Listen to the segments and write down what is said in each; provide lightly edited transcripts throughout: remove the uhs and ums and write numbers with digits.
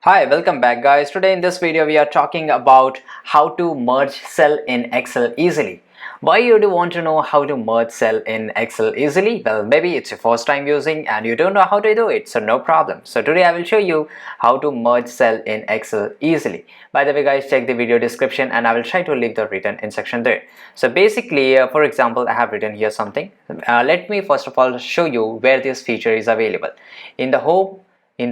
Hi, welcome back guys. Today in this video we are talking about how to merge cell in Excel easily. Why you do want to know how to merge cell in Excel easily? Well, maybe it's your first time using and you don't know how to do it, so no problem. So today I will show you how to merge cell in Excel easily. By the way guys, check the video description and I will try to leave the written instruction there. So basically, for example, I have written here something. Let me first of all show you where this feature is available. In the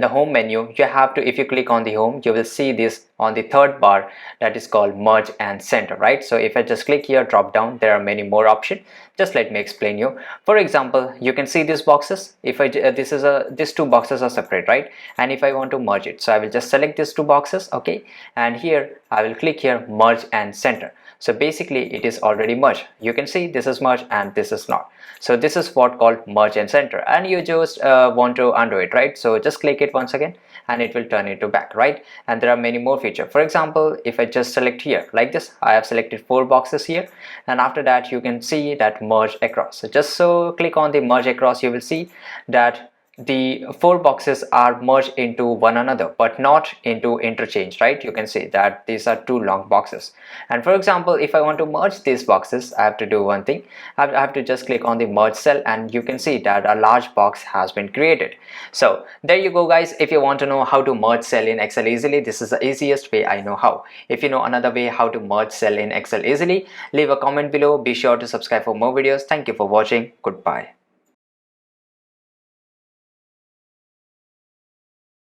home menu, you have to, if you click on the home, you will see this on the third bar that is called merge and center, right? So if I just click here, drop down, there are many more options. Just let me explain you. For example, you can see these boxes. If I these two boxes are separate, right? And if I want to merge it, so I will just select these two boxes, okay? And here I will click here merge and center. So basically it is already merged. You can see this is merged and this is not. So this is what called merge and center, and you just want to undo it, right? So just click it once again and it will turn it to back, right? And there are many more features. For example, if I just select here like this, I have selected 4 boxes here, and after that you can see that merge across. So click on the merge across, you will see that the 4 boxes are merged into one another but not into interchange, right? You can see that these are 2 long boxes. And for example, if I want to merge these boxes, I have to do one thing. I have to just click on the merge cell and you can see that a large box has been created. So there you go guys. If you want to know how to merge cell in Excel easily, this is the easiest way I know how. If you know another way how to merge cell in Excel easily, leave a comment below. Be sure to subscribe for more videos. Thank you for watching. Goodbye.